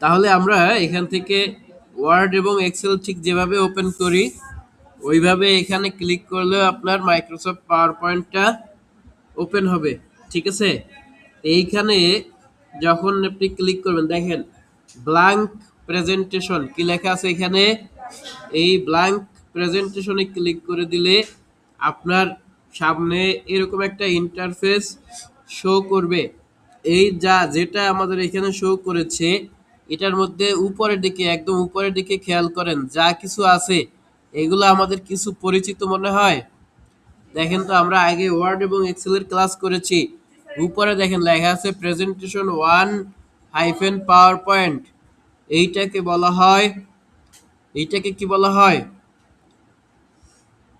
তাহলে আমরা এখান থেকে ওয়ার্ড এবং এক্সেল ঠিক যেভাবে ওপেন করি ওইভাবে এখানে ক্লিক করলে আপনার মাইক্রোসফট পাওয়ার পয়েন্টটা ওপেন হবে। ঠিক আছে, এইখানে যখন আপনি ক্লিক করবেন দেখেন ব্ল্যাঙ্ক প্রেজেন্টেশন কি লেখা আছে এখানে। এই ব্ল্যাঙ্ক প্রেজেন্টেশনে ক্লিক করে দিলে আপনার সামনে এরকম একটা ইন্টারফেস শো করবে। এই যেটা আমাদের এখানে শো করেছে এটার মধ্যে উপরের দিকে, একদম উপরের দিকে খেয়াল করেন যা কিছু আছে এগুলো আমাদের কিছু পরিচিত মনে হয়। দেখেন তো আমরা আগে ওয়ার্ড এবং এক্সেলের ক্লাস করেছি। উপরে দেখেন লেখা আছে প্রেজেন্টেশন 1-পাওয়ার পয়েন্ট। এইটাকে বলা হয়, এইটাকে কি বলা হয়?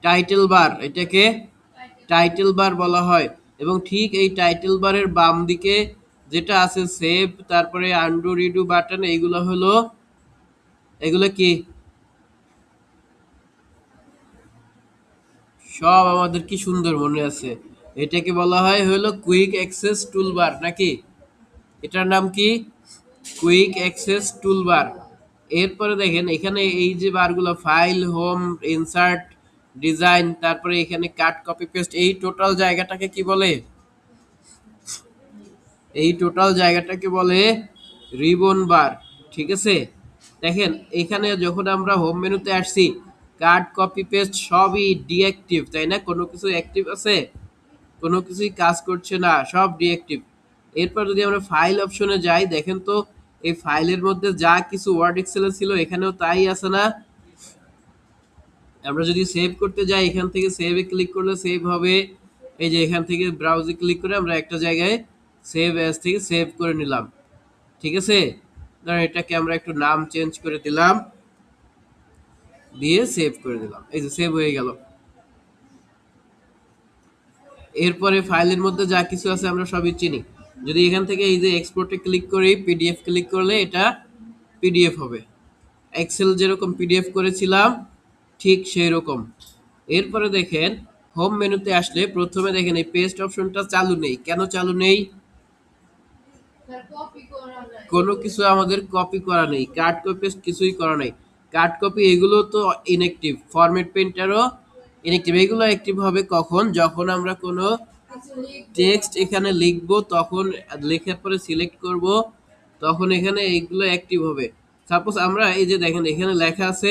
Title bar. এটাকে টাইটেল বার বলা হয়। এবং ঠিক এই টাইটেল বারের বাম দিকে যেটা আছে সেভ, তারপরে আন্ডু রিডু বাটন, এগুলো কি সব আমাদের কি সুন্দর মনে আছে। এটাকে বলা হয় হলো কুইক অ্যাক্সেস টুলবার নাকি? এটার নাম কি? Quick access toolbar. এরপরে দেখেন এখানে এই যে বারগুলো ফাইল, হোম, ইনসার্ট, ডিজাইন, তারপরে এখানে কাট, কপি, পেস্ট, এই টোটাল জায়গাটাকে কি বলে? এই টোটাল জায়গাটাকে বলে রিবন বার। ঠিক আছে, দেখেন এখানে যখন আমরা হোম মেনুতে আসছি কাট, কপি, পেস্ট সবই ডিঅ্যাক্টিভ, তাই না? কোনো কিছু অ্যাক্টিভ আছে? কোনো কিছুই কাজ করছে না, সব ডিঅ্যাক্টিভ। এরপর যদি আমরা ফাইল অপশনে যাই দেখেন তো এই ফাইলের মধ্যে যা কিছু ওয়ার্ড এক্সেলে ছিল এখানেও তাই আছে না? আমরা যদি সেভ করতে যাই এখান থেকে সেভে ক্লিক করলে সেভ হবে। এই যে এখান থেকে ব্রাউজে ক্লিক করে আমরা একটা জায়গায় সেভ অ্যাজ থেকে সেভ করে নিলাম। ঠিক আছে, ধরেন এটাকে আমরা একটু নাম চেঞ্জ করে দিলাম, দিয়ে সেভ করে দিলাম। এই যে সেভ হয়ে গেল। এরপরে ফাইলের মধ্যে যা কিছু আছে আমরা সবই চিনি। যদি এখান থেকে এই যে এক্সপোর্টে ক্লিক করি, পিডিএফ ক্লিক করলে এটা পিডিএফ হবে। এক্সেল যেরকম পিডিএফ করেছিলাম ঠিক সেই রকম। এরপরে দেখেন হোম মেনুতে আসলে প্রথমে দেখেন এই পেস্ট অপশনটা চালু নেই। কেন চালু নেই? কোনো কিছু আমাদের কপি করা নেই, কাট, কপি, পেস্ট কিছুই করা নেই। কাট, কপি এগুলো তো ইনঅ্যাক্টিভ, ফরম্যাট প্রিন্টারও ইনঅ্যাক্টিভ। এগুলো অ্যাক্টিভ হবে কখন? যখন আমরা কোনো টেক্সট এখানে লিখবো, তখন লেখার পরে সিলেক্ট করব, তখন এখানে এইগুলো অ্যাক্টিভ হবে। সাপোজ আমরা এই যে দেখেন এখানে লেখা আছে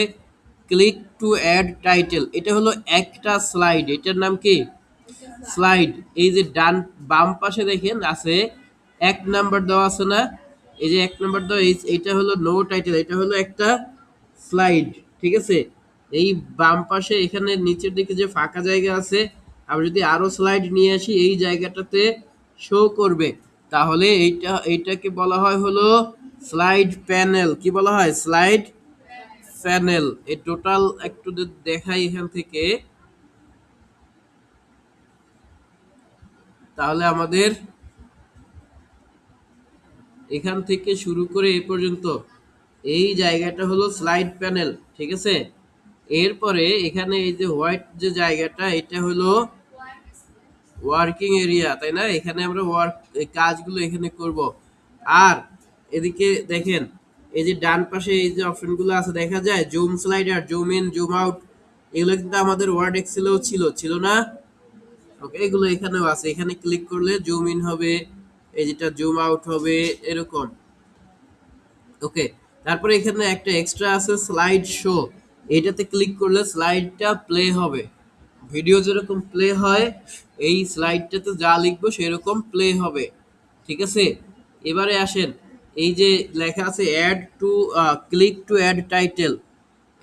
ক্লিক টু অ্যাড টাইটেল, এটা হলো একটা স্লাইড। এটার নাম কি? স্লাইড। এই যে ডান বাম পাশে দেখেন আছে 1 নাম্বার দেওয়া আছে না? এই যে 1 নাম্বার দেওয়া, এইটা হলো নো টাইটেল, এটা হলো একটা স্লাইড। ঠিক আছে, এই বাম পাশে এখানে নিচের দিকে যে ফাঁকা জায়গা আছে আমরা যদি আরো স্লাইড নিয়ে আসি এই জায়গাটাতে শো করবে। তাহলে এইটাকে বলা হয় হলো স্লাইড প্যানেল। কি বলা হয়? Slide panel. এই টোটাল একটু দেখাই এখান থেকে, তাহলে আমাদের এখান থেকে শুরু করে এ পর্যন্ত এই জায়গাটা হলো স্লাইড প্যানেল। ঠিক আছে, এরপরে এখানে এই যে হোয়াইট যে জায়গাটা এটা হলো ওয়ার্কিং এরিয়া, তাই না? এখানে আমরা কাজগুলো এখানে করব। আর এদিকে দেখেন এই যে ডান পাশে এই যে অপশনগুলো আছে দেখা যায় zoom slider, zoom in, zoom out, এগুলো কিন্তু আমাদের ওয়ার্ড এক্সেলেও ছিল না? ওকে, এগুলো এখানেও আছে। এখানে ক্লিক করলে জুম ইন হবে, এই যেটা জুম আউট হবে, এরকম। ওকে, তারপরে এখানে একটা এক্সট্রা আছে স্লাইড শো। এটাতে ক্লিক করলে স্লাইডটা প্লে হবে। ভিডিও যেরকম প্লে হয় এই স্লাইডটাতে যা লিখবো সেরকম প্লে হবে। ঠিক আছে, এবারে আসেন এই যে লেখা আছে add to, click to add title,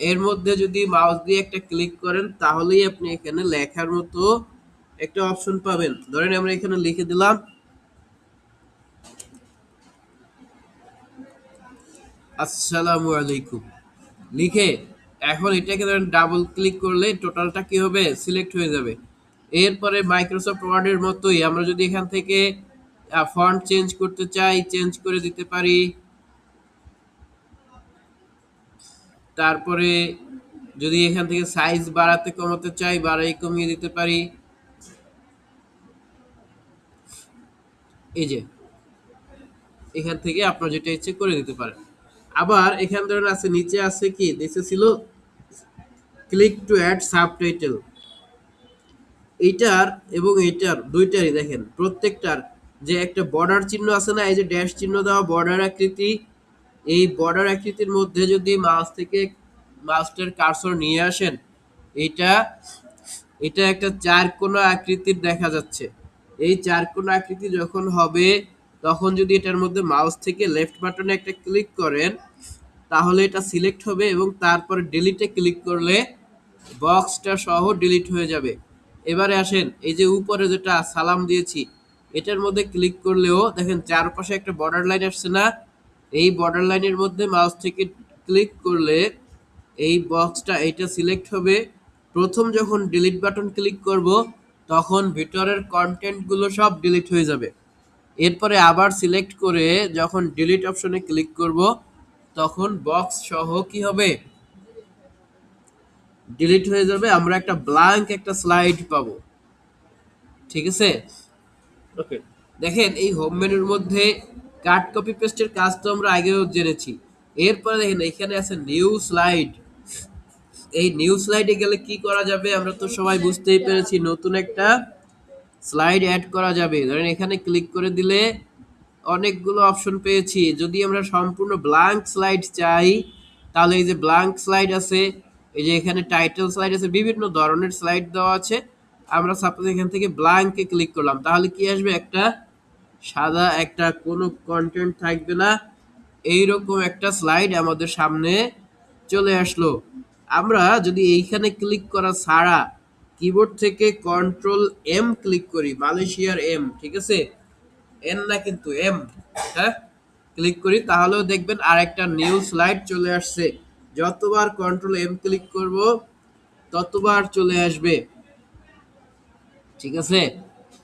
এর মধ্যে যদি মাউস দিয়ে একটা ক্লিক করেন তাহলেই আপনি এখানে লেখার মতো একটা অপশন পাবেন। ধরেন আমরা এখানে লিখে দিলাম আসসালামু আলাইকুম, লিখে এখন এটাকে ধরেন ডাবল ক্লিক করলে টোটালটা কি হবে? সিলেক্ট হয়ে যাবে। এরপরে মাইক্রোসফট ওয়ার্ডের মতোই আমরা যদি এখান থেকে ফন্ট চেঞ্জ করতে চাই চেঞ্জ করে দিতে পারি। তারপরে যদি এখান থেকে সাইজ বাড়াতে কমাতে চাই বাড়াই কমিয়ে দিতে পারি। এই যে এখান থেকে আপনার যেটা ইচ্ছে করে দিতে পারেন। আবার এখান ধরেন আছে, নিচে আছে কি নিচে ছিল ক্লিক টু অ্যাড সাবটাইটেল। এইটার এবং এইটার দুইটারই দেখেন প্রত্যেকটার যে একটা বর্ডার চিহ্ন আছে না, এই যে ড্যাশ চিহ্ন দেওয়া বর্ডার আকৃতি, এই বর্ডার আকৃতির মধ্যে যদি মাউস থেকে মাউসটার কার্সর নিয়ে আসেন, এটা এটা একটা চার কোণা আকৃতির দেখা যাচ্ছে। এই চার কোণা আকৃতি যখন হবে, তখন যদি এটার মধ্যে মাউস থেকে লেফট বাটনে একটা ক্লিক করেন, তাহলে এটা সিলেক্ট হবে এবং তারপরে ডিলিটে ক্লিক করলে বক্সটা সহ ডিলিট হয়ে যাবে। এবারে আসেন, এই যে উপরে যেটা সালাম দিয়েছি, এটার মধ্যে ক্লিক করলেও দেখেন চারপাশে একটা বর্ডার লাইন আসছে না, এই বর্ডার লাইনের মধ্যে মাউস থেকে ক্লিক করলে এই বক্সটা এইটা সিলেক্ট হবে। প্রথম যখন ডিলিট বাটন ক্লিক করব, তখন ভিতরের কন্টেন্টগুলো সব ডিলিট হয়ে যাবে। এরপরে আবার সিলেক্ট করে যখন ডিলিট অপশনে ক্লিক করব, তখন বক্স সহ কি হবে, ডিলিট হয়ে যাবে। আমরা একটা ব্ল্যাঙ্ক একটা স্লাইড পাবো। ঠিক আছে, ওকে। দেখেন এই হোম মেনুর মধ্যে কাট কপি পেস্টের কাজ তো আমরা আগেও জেনেছি। এরপরে দেখেন এখানে আছে নিউ স্লাইড। এই নিউ স্লাইডে গেলে কি করা যাবে আমরা তো সবাই বুঝতেই পেরেছি, নতুন একটা স্লাইড অ্যাড করা যাবে। ধরেন এখানে ক্লিক করে দিলে অনেকগুলো অপশন পেয়েছি। যদি আমরা সম্পূর্ণ ব্ল্যাঙ্ক স্লাইড চাই, তাহলে এই যে ব্ল্যাঙ্ক স্লাইড আছে, এই যে এখানে টাইটেল স্লাইড আছে, বিভিন্ন ধরনের স্লাইড দেওয়া আছে। আমরা সাপোজ এখান থেকে ব্ল্যাঙ্কে ক্লিক করলাম, তাহলে কি আসবে, একটা সাদা একটা কোনো কন্টেন্ট থাকবে না, এইরকম একটা স্লাইড আমাদের সামনে চলে আসলো। আমরা যদি এইখানে ক্লিক করা ছাড়া কিবোর্ড থেকে কন্ট্রোল এম ক্লিক করি, মালয়েশিয়ার এম, ঠিক আছে, এন না কিন্তু এম, হ্যাঁ, ক্লিক করি, তাহলেও দেখবেন আর একটা নিউ স্লাইড চলে আসছে। যতবার কন্ট্রোল এম ক্লিক করব, ততবার চলে আসবে। ঠিক আছে,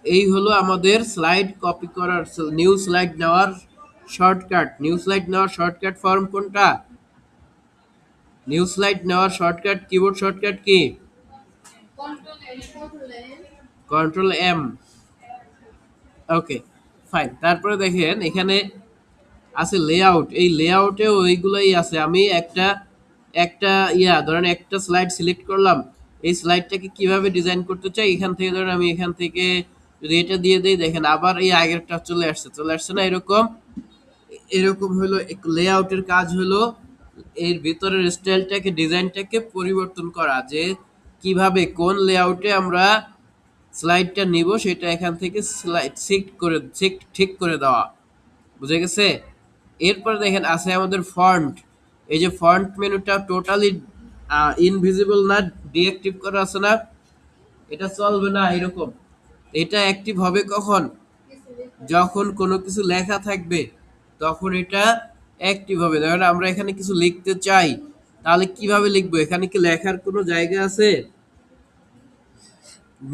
এই হলো আমাদের স্লাইড কপি করার, নিউ স্লাইড নেওয়ার শর্টকাট। নিউ স্লাইড নেওয়ার শর্টকাট ফর্ম কোনটা? নিউ স্লাইড নেওয়ার শর্টকাট কিবোর্ড শর্টকাট কি? Control M. Okay, fine. তারপরে দেখেন এখানে আছে লেআউট। এই লেআউটেও ওইগুলোই আছে। আমি একটা একটা ধরেন একটা স্লাইড সিলেক্ট করলাম, এই স্লাইডটাকে কিভাবে ডিজাইন করতে চাই, এখান থেকে ধরেন আমি এখান থেকে যদি এটা দিয়ে দিই, দেখেন আবার এই আগেরটা চলে আসছে না, এরকম এরকম হলো লেআউটের কাজ। হলো এর ভিতরের স্টাইলটাকে ডিজাইনটাকে পরিবর্তন করা, যে কিভাবে কোন লেআউটে আমরা স্লাইডটা নিব, সেটা এখান থেকে স্লাইড ঠিক করে দেওয়া। বুঝে গেছে? এরপর দেখেন আছে আমাদের ফন্ট। এই যে ফন্ট মেনুটা টোটালি ইনভিজিবল না, ডিঅ্যাক্টিভ করা আছে না, এটা চলবে না এরকম। এটা অ্যাক্টিভ হবে কখন? যখন কোনো কিছু লেখা থাকবে, তখন এটা অ্যাক্টিভ হবে। ধরেন আমরা এখানে কিছু লিখতে চাই, তাহলে কিভাবে লিখবো? এখানে কি লেখার কোনো জায়গা আছে?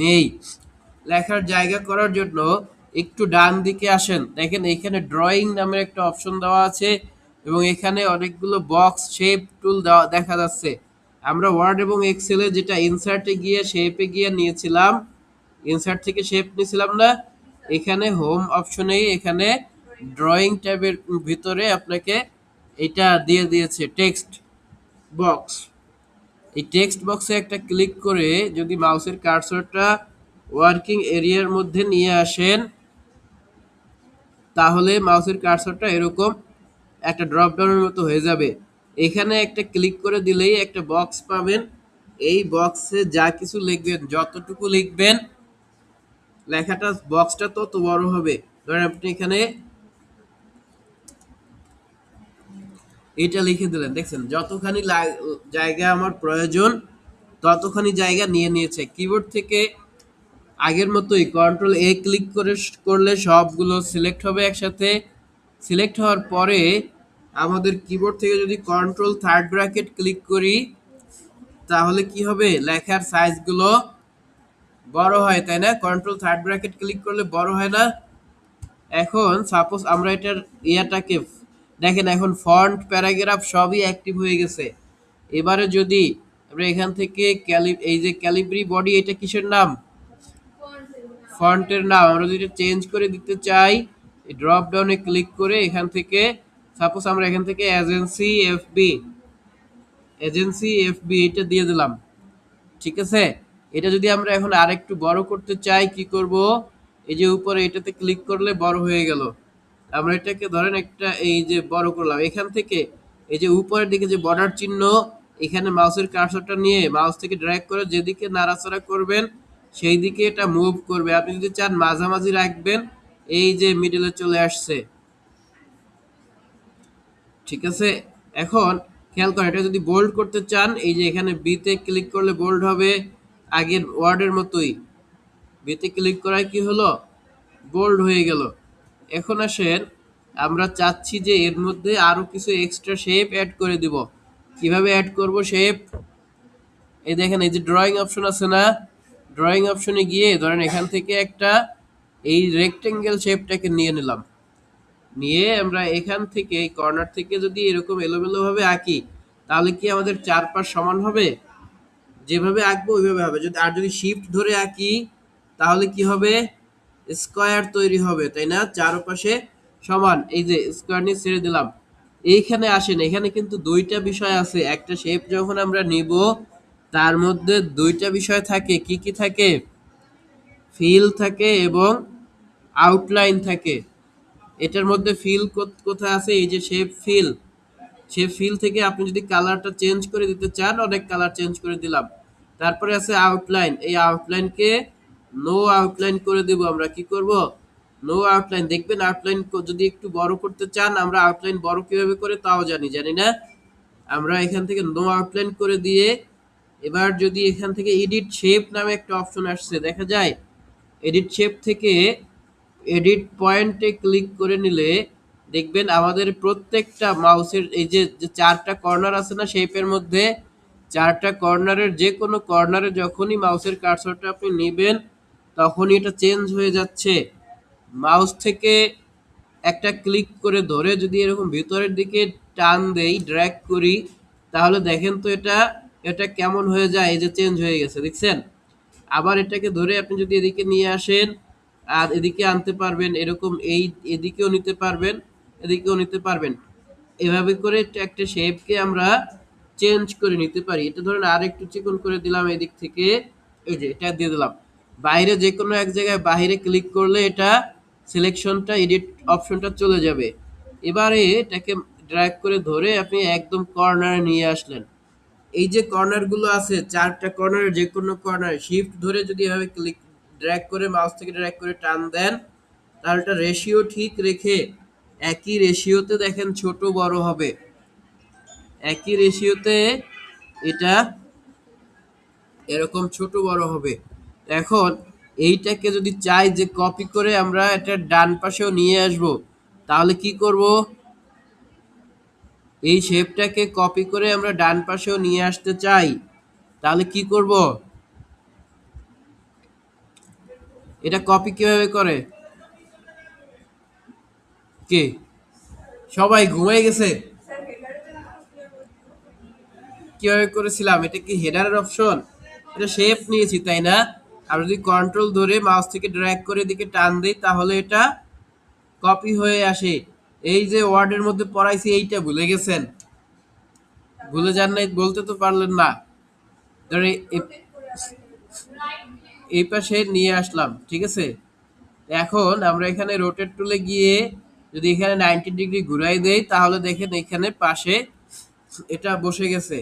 নেই। লেখার জায়গা করার জন্য একটু ডান দিকে আসেন, দেখেন এখানে ড্রয়িং নামের একটা অপশন দেওয়া আছে এবং এখানে অনেকগুলো বক্স শেপ টুল দেওয়া দেখা যাচ্ছে। আমরা ওয়ার্ড এবং এক্সেলে যেটা ইনসার্টে গিয়ে শেপে গিয়ে নিয়েছিলাম, ইনসার্ট থেকে শেপ নিয়েছিলাম না, এখানে হোম অপশনেই এখানে ড্রয়িং ট্যাবের ভিতরে আপনাকে এটা দিয়ে দিয়েছে টেক্সট বক্স। এই টেক্সট বক্সে একটা ক্লিক করে যদি মাউসের কার্সরটা ওয়ার্কিং এরিয়ার মধ্যে নিয়ে আসেন, তাহলে মাউসের কার্সরটা এরকম একটা ড্রপ ডাউনের মতো হয়ে যাবে। এখানে একটা ক্লিক করে দিলেই একটা বক্স পাবেন। এই বক্সে যা কিছু লিখবেন, যতটুকু লিখবেন, লেখাটা বক্সটা তত বড় হবে। ধরেন আপনি এখানে এটা লিখে দিলেন, দেখছেন যতখানি জায়গা আমার প্রয়োজন ততখানি জায়গা নিয়ে নিয়েছে। কিবোর্ড থেকে আগের মতোই কন্ট্রোল এ ক্লিক করলে সবগুলো সিলেক্ট হবে একসাথে। সিলেক্ট হওয়ার পরে আমাদের কিবোর্ড থেকে যদি কন্ট্রোল থার্ড ব্র্যাকেট ক্লিক করি, তাহলে কি হবে, লেখার সাইজগুলো বড় হয়, তাই না? কন্ট্রোল থার্ড ব্র্যাকেট ক্লিক করলে বড় হয় না? এখন সাপোজ আমরা এটার ইয়াটাকে দেখেন, এখন ফন্ট প্যারাগ্রাফ সবই অ্যাক্টিভ হয়ে গেছে। এবারে যদি আমরা এখান থেকে এই যে ক্যালিব্রি বডি, এটা কিসের নাম? ফন্টের নাম। আমরা যদি চেঞ্জ করে দিতে চাই, এই ড্রপ ডাউনে ক্লিক করে এখান থেকে সাপোজ আমরা এখান থেকে এজেন্সি এফবি এটা দিয়ে দিলাম। ঠিক আছে, এটা যদি আমরা এখন আরেকটু বড় করতে চাই কি করব, এই যে উপরে এটাতে ক্লিক করলে বড় হয়ে গেল। আমরা এটাকে ধরেন একটা এই যে বড় করলাম, এখান থেকে এই যে উপরের দিকে যে বর্ডার চিহ্ন, এখানে মাউসের কার্সরটা নিয়ে মাউস থেকে ড্র্যাগ করে যেদিকে নাড়াচাড়া করবেন সেই দিকে এটা মুভ করবে। আপনি যদি চান মাঝামাঝি রাখবেন, এই যে মিডলে চলে আসছে। ঠিক আছে, এখন খেয়াল করেন এটা যদি বোল্ড করতে চান এই যে এখানে বিতে ক্লিক করলে বোল্ড হবে, আগের ওয়ার্ডের মতোই বিতে ক্লিক করায় কি হলো, বোল্ড হয়ে গেল। এখন আসেন আমরা চাচ্ছি যে এর মধ্যে আরো কিছু এক্সট্রা শেপ অ্যাড করে দিব। কিভাবে অ্যাড করব শেপ, এই দেখেন এই যে ড্রয়িং অপশন আছে না, ড্রয়িং অপশনে গিয়ে ধরেন এখান থেকে একটা এই রেক্টেঙ্গেল শেপটাকে নিয়ে নিলাম, নিয়ে আমরা এখান থেকে এই কর্নার থেকে যদি এরকম এলোমেলো ভাবে আঁকি তাহলে কি আমাদের চারপাশ সমান হবে? যেভাবে আঁকবো ওইভাবে হবে। যদি আর যদি শিফট ধরে আঁকি তাহলে কি হবে, স্কয়ার তৈরি হবে, তাই না? চারপাশে সমান। এই যে স্কয়ার নিয়ে ছেড়ে দিলাম। এইখানে আসেন, এখানে কিন্তু দুইটা বিষয় আছে। একটা শেপ যখন আমরা নিব তার মধ্যে দুইটা বিষয় থাকে। কি কি থাকে? ফিল থাকে এবং আউটলাইন থাকে। এটার মধ্যে ফিল কোথায় আছে, এই যে শেপ ফিল, শেপ ফিল থেকে আপনি যদি কালারটা চেঞ্জ করে দিতে চান অনেক কালার চেঞ্জ করে দিলাম। তারপরে আছে আউটলাইন, এই আউটলাইনকে নো আউটলাইন করে দেব। আমরা কি করব, নো আউটলাইন। দেখবেন আউটলাইন যদি একটু বড় করতে চান, আমরা আউটলাইন বড় কিভাবে করে তাও জানি না। আমরা এখান থেকে নো আউটলাইন করে দিয়ে এবার যদি এখান থেকে এডিট শেপ নামে একটা অপশন আসছে দেখা যায়, এডিট শেপ থেকে এডিট পয়েন্টে ক্লিক করে নিলে দেখবেন আমাদের প্রত্যেকটা মাউসের এই যে চারটা কর্নার আছে না শেপের মধ্যে, চারটা কর্নারের যে কোনো কর্নারে যখনই মাউসের কার্সরটা আপনি নেবেন তখনই এটা চেঞ্জ হয়ে যাচ্ছে। মাউস থেকে একটা ক্লিক করে ধরে যদি এরকম ভিতরের দিকে টান দেই, ড্র্যাগ করি, তাহলে দেখেন তো এটা এটা কেমন হয়ে যায়, এই যে চেঞ্জ হয়ে গেছে, দেখছেন? আবার এটাকে ধরে আপনি যদি এদিকে নিয়ে আসেন আর এদিকে আনতে পারবেন, এরকম এই এদিকেও নিতে পারবেন, এদিকেও নিতে পারবেন। এভাবে করে একটা শেপকে আমরা চেঞ্জ করে নিতে পারি। এটা ধরেন আর একটু চিকন করে দিলাম এদিক থেকে, এই যে এটা দিয়ে দিলাম। বাইরে যে কোনো এক জায়গায় বাইরে ক্লিক করলে এটা সিলেকশনটা এডিট অপশনটা চলে যাবে। এবারে এটাকে ড্র্যাগ করে ধরে আপনি একদম কর্নারে নিয়ে আসলেন। এই যে কর্নারগুলো আছে চারটা কর্নারে যে কোনো কর্নারে শিফট ধরে যদি এভাবে ক্লিক ড্র্যাগ করে মাউস থেকে ড্র্যাগ করে টান দেন তাহলে এটা রেশিও ঠিক রেখে একই রেশিওতে দেখেন ছোট বড় হবে, একই রেশিওতে এটা এরকম ছোট বড় হবে। এখন এইটাকে যদি চাই যে কপি করে আমরা এটা ডান পাশেও নিয়ে আসব তাহলে কি করব, এই শেপটাকে কপি করে আমরা ডান পাশেও নিয়ে আসতে চাই তাহলে কি করব, এটা কপি কিভাবে করে, কে সবাই ঘুমাই গেছে? কিভাবে করেছিলাম, এটা কি হেডারের অপশন? এটা শেপ নিয়েছি তাই না? আর যদি কন্ট্রোল ধরে মাউস থেকে ড্র্যাগ করে দিকে টান দেই তাহলে এটা কপি হয়ে আসে। এই যে ওয়ার্ডের মধ্যে পড়াইছি এইটা ভুলে গেছেন? ভুলে যান নাই বলতে তো পারলেন না। ধরে এই পাশে নিয়ে আসলাম, ঠিক আছে? এখন আমরা এখানে রোটেট টুলে গিয়ে যদি এখানে 90 ডিগ্রি ঘুরাই দেই তাহলে দেখেন এখানে পাশে এটা বসে গেছে।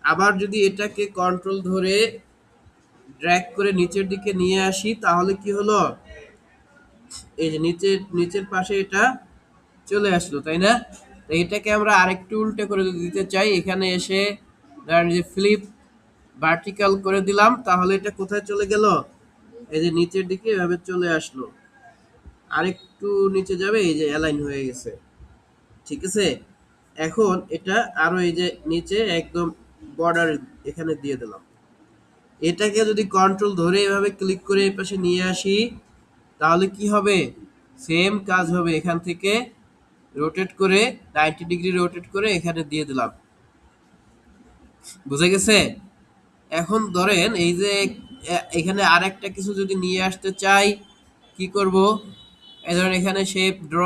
আবার যদি এটাকে কন্ট্রোল ধরে ড্র্যাগ করে নিচের দিকে নিয়ে আসি তাহলে কি হলো, এই যে নিচের পাশে এটা চলে আসলো, তাই না? তো এটাকে আমরা আরেকটু উল্টে করে দিতে চাই, এখানে এসে ধরেন যে ফ্লিপ ভার্টিক্যাল করে দিলাম তাহলে এটা কোথায় চলে গেল, এই যে নিচের দিকে এভাবে চলে আসলো। আরেকটু নিচে যাবে, এই যে অ্যালাইন হয়ে গেছে। ঠিক আছে, এখন এটা আরো এই যে নিচে একদম বর্ডার এখানে দিয়ে দিলাম। এটাকে যদি কন্ট্রোল ধরে এভাবে ক্লিক করে এই পাশে নিয়ে আসি তাহলে কি হবে, সেম কাজ হবে। এখান থেকে রোটেট করে 90 ডিগ্রি রোটেট করে এখানে দিয়ে দিলাম। বুঝে গেছে? এখন ধরেন এই যে এখানে আরেকটা কিছু যদি নিয়ে আসতে চাই কি করব, এই ধরেন এখানে শেপ ড্র,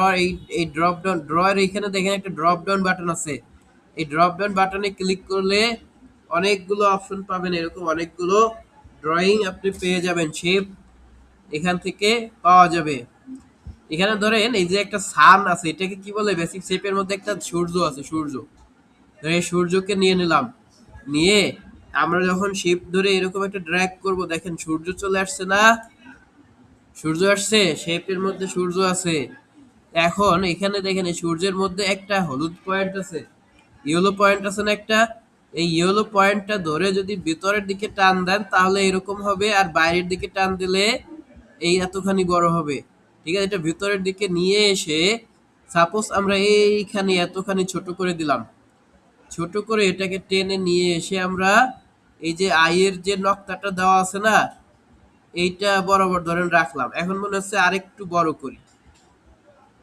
এই ড্রপ ডাউন ড্রয়ের এখানে দেখেন একটা ড্রপ ডাউন বাটন আছে। এই ড্রপ ডাউন বাটনে ক্লিক করলে অনেকগুলো অপশন পাবেন, এরকম অনেকগুলো ড্রয়িং আপনি পেয়ে যাবেন, শেপ এখান থেকে পাওয়া যাবে। এখানে ধরেন এই যে একটা সান আছে, এটাকে কি বলে, বেসিক শেপের মধ্যে একটা সূর্য আছে, সূর্য। ধরে এই সূর্যকে নিয়ে নিলাম, নিয়ে আমরা যখন শেপ ধরে এরকম একটা ড্র্যাগ করব, দেখেন সূর্য চলে আসছে না, সূর্য আসছে, শেপের মধ্যে সূর্য আছে। এখন এখানে দেখেন এই সূর্যের মধ্যে একটা হলুদ পয়েন্ট আছে, ইয়েলো পয়েন্ট আছে না একটা, এই ইয়েলো পয়েন্টটা ধরে যদি ভিতরের দিকে টান দেন তাহলে এরকম হবে, আর বাইরের দিকে টান দিলে এই এতখানি বড় হবে। ঠিক আছে, এটা ভিতরের দিকে নিয়ে এসে সাপোজ আমরা এইখানে এতখানি ছোট করে দিলাম, ছোট করে এটাকে টেনে নিয়ে এসে আমরা এই যে আইয়ের যে নকটাটা দেওয়া আছে না, এইটা বরাবর ধরেন রাখলাম। এখন মনে হচ্ছে আরেকটু বড় করি,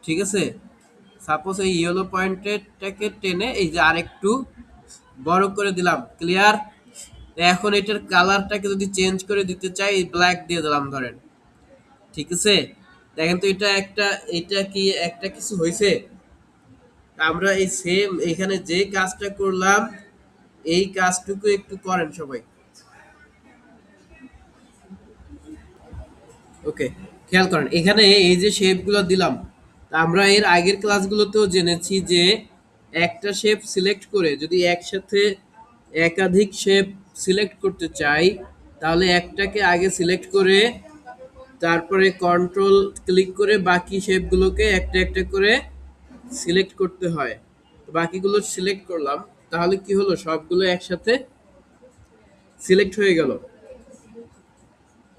ঠিক আছে, সাপোজ এই ইয়েলো পয়েন্টটাকে টেনে এই যে আরেকটু বড় করে দিলাম, ক্লিয়ার। এখন এটার কালারটাকে যদি চেঞ্জ করে দিতে চাই, ব্ল্যাক দিয়ে দিলাম ধরেন, ঠিক আছে। দেখেন তো এটা একটা, এটা কি একটা কিছু হয়েছে? আমরা এই সেম এখানে যে কাজটা করলাম এই কাজটুকু একটু করেন সবাই। ওকে, খেয়াল করেন এখানে এই যে শেপগুলো দিলাম, তা আমরা এর আগের ক্লাসগুলোতেও জেনেছি যে একটা শেপ সিলেক্ট করে যদি একসাথে একাধিক শেপ সিলেক্ট করতে চাই, তাহলে একটাকে আগে সিলেক্ট করে তারপরে কন্ট্রোল ক্লিক করে বাকি শেপগুলোকে একটা একটা করে সিলেক্ট করতে হয়। তো বাকিগুলো সিলেক্ট করলাম, তাহলে কি হলো, সবগুলো একসাথে সিলেক্ট হয়ে গেল।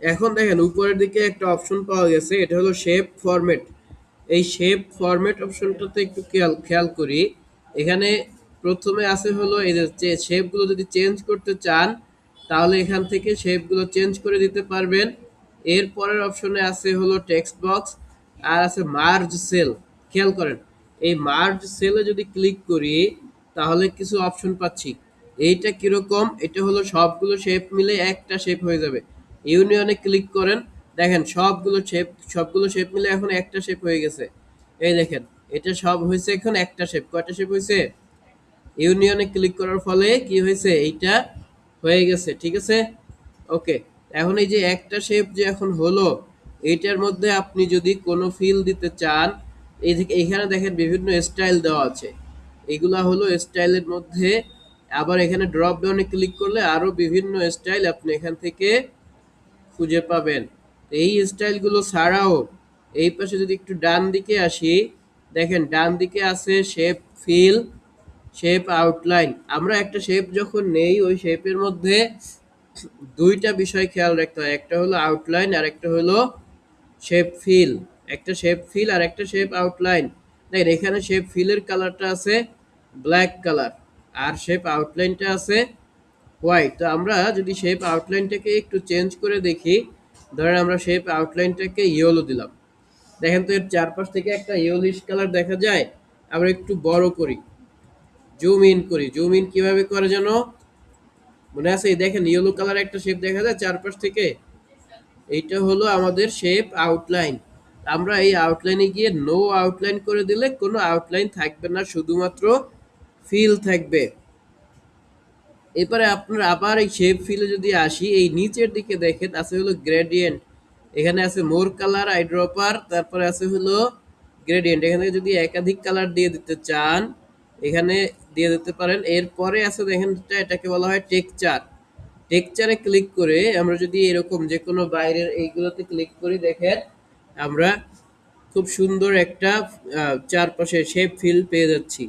এখন দেখেন উপরের দিকে একটা অপশন পাওয়া গেছে, এটা হলো শেপ ফরম্যাট। এই শেপ ফরম্যাট অপশনটাতে একটু খেয়াল খেয়াল করি। এখানে প্রথমে আছে হলো এই যে শেপগুলো যদি চেঞ্জ করতে চান তাহলে এখান থেকে শেপগুলো চেঞ্জ করে দিতে পারবেন। এর পরের অপশনে আছে হলো টেক্সট বক্স, আর আছে মার্জ সেল। খেয়াল করেন এই মার্জ সেলে যদি ক্লিক করি তাহলে কিছু অপশন পাচ্ছি। এইটা কিরকম, এটা হলো সবগুলো শেপ মিলে একটা শেপ হয়ে যাবে। ইউনিয়নে ক্লিক করেন, দেখেন সবগুলো শেপ মিলে এখন একটা শেপ হয়ে গেছে। এই দেখেন এটা সব হয়েছে এখন একটা শেপ। কয়টা শেপ হয়েছে? ইউনিয়নে ক্লিক করার ফলে কি হয়েছে, এইটা হয়ে গেছে, ঠিক আছে। ওকে, এখন এই যে একটা শেপ যে এখন হলো, এইটার মধ্যে আপনি যদি কোনো ফিল দিতে চান, এইখানে দেখেন বিভিন্ন স্টাইল দেওয়া আছে, এগুলা হলো স্টাইলের মধ্যে। আবার এখানে ড্রপ ডাউনে ক্লিক করলে আরো বিভিন্ন স্টাইল আপনি এখান থেকে খুঁজে পাবেন। এই স্টাইলগুলো ছাড়াও এই পাশে যদি একটু ডান দিকে আসি, দেখেন ডান দিকে আছে শেপ ফিল, শেপ আউটলাইন। আমরা একটা শেপ যখন নেই ওই শেপের মধ্যে দুইটা বিষয় খেয়াল রাখতে হয়, একটা হলো আউটলাইন আর একটা হলো শেপ ফিল। একটা শেপ ফিল আর একটা শেপ আউটলাইন। দেখেন এখানে শেপ ফিলের কালারটা আছে ব্ল্যাক কালার, আর শেপ আউটলাইনটা আছে হোয়াইট। তো আমরা যদি শেপ আউটলাইনটাকে একটু চেঞ্জ করে দেখি, ধরেন আমরা শেপ আউটলাইনটাকে ইয়েলো দিলাম, দেখেন তো এর চারপাশ থেকে একটা ইয়েলোইশ কালার দেখা যায়। আমরা একটু বড় করি, জুম ইন করি, জুম ইন কিভাবে করে যেন মনে আছে? এই দেখেন ইয়েলো কালার একটা শেপ দেখা যায় চারপাশ থেকে, এইটা হলো আমাদের শেপ আউটলাইন। আমরা এই আউটলাইনে গিয়ে নো আউটলাইন করে দিলে কোনো আউটলাইন থাকবে না, শুধুমাত্র ফিল থাকবে। এরপরে আপনার আবার এই শেপ ফিলে যদি আসি, এই নিচের দিকে দেখেন আছে হলো গ্রেডিয়েন্ট, এখানে আছে মোর কালার আইড্রপার, তারপরে আছে হলো গ্রেডিয়েন্ট। এখানে যদি একাধিক কালার দিয়ে দিতে চান এখানে দিয়ে দিতে পারেন। এরপরে আছে দেখেন এটাকে বলা হয় টেক্সচার। টেক্সচারে ক্লিক করে আমরা যদি এরকম যে কোনো বাইরের এইগুলোতে ক্লিক করি, দেখেন আমরা খুব সুন্দর একটা চারপাশে শেপ ফিল পেয়ে যাচ্ছি,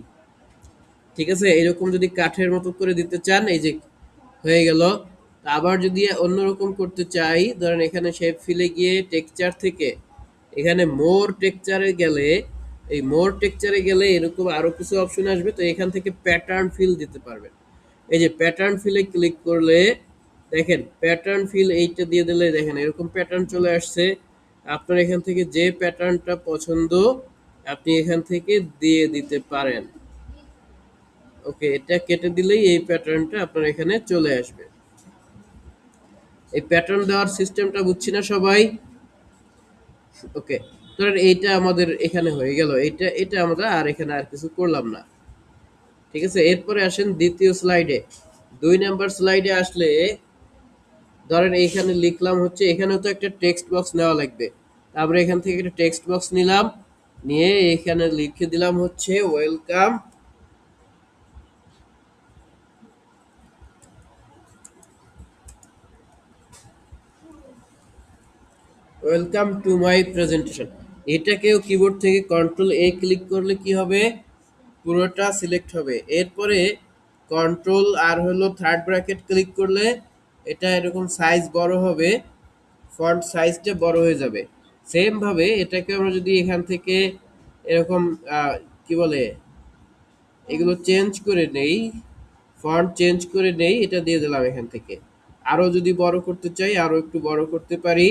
ঠিক আছে। এরকম যদি কাঠের মতো করে দিতে চান এই যে হয়ে গেল। আবার যদি অন্যরকম করতে চাই, ধরেন এখানে শেপ ফিলে গিয়ে টেক্সচার থেকে এখানে মোর টেক্সচারে গেলে, এই মোর টেক্সচারে গেলে এরকম আরো কিছু অপশন আসবে। তো এখান থেকে প্যাটার্ন ফিল দিতে পারবেন। এই যে প্যাটার্ন ফিলে ক্লিক করলে দেখেন প্যাটার্ন ফিল এইটা দিয়ে দিলে দেখেন এরকম প্যাটার্ন চলে আসছে। আপনার এখান থেকে যে প্যাটার্নটা পছন্দ আপনি এখান থেকে দিয়ে দিতে পারেন। ওকে, এটা কেটে দিলেই এই প্যাটার্নটা আপনার এখানে চলে আসবে। এই প্যাটার্ন দেওয়ার সিস্টেমটা বুঝছি না সবাই? ওকে, ধরেন এইটা আমাদের এখানে হয়ে গেল, এটা আমরা আর এখানে আর কিছু করলাম না। ঠিক আছে, এরপরে আসেন দ্বিতীয় স্লাইডে। 2 নাম্বার স্লাইডে আসলে ধরেন এইখানে লিখলাম হচ্ছে, এখানেও তো একটা টেক্সট বক্স নেওয়া লাগবে। আমরা এখান থেকে একটা টেক্সট বক্স নিলাম, নিয়ে এখানে লিখে দিলাম হচ্ছে welcome, welcome to my presentation. এটাকেও কিবোর্ড থেকে কন্ট্রোল A ক্লিক করলে কি হবে, পুরোটা সিলেক্ট হবে। এরপরে কন্ট্রোল আর হলো থার্ড ব্র্যাকেট ক্লিক করলে এটা এরকম সাইজ বড় হবে, ফন্ট সাইজটা বড় হয়ে যাবে। সেম ভাবে এটাকে আমরা যদি এখান থেকে এরকম কি বলে এগুলো চেঞ্জ করে নেই, ফন্ট চেঞ্জ করে নেই, এটা দিয়ে দিলাম এখান থেকে। আরো যদি বড় করতে চাই আরো একটু বড় করতে পারি,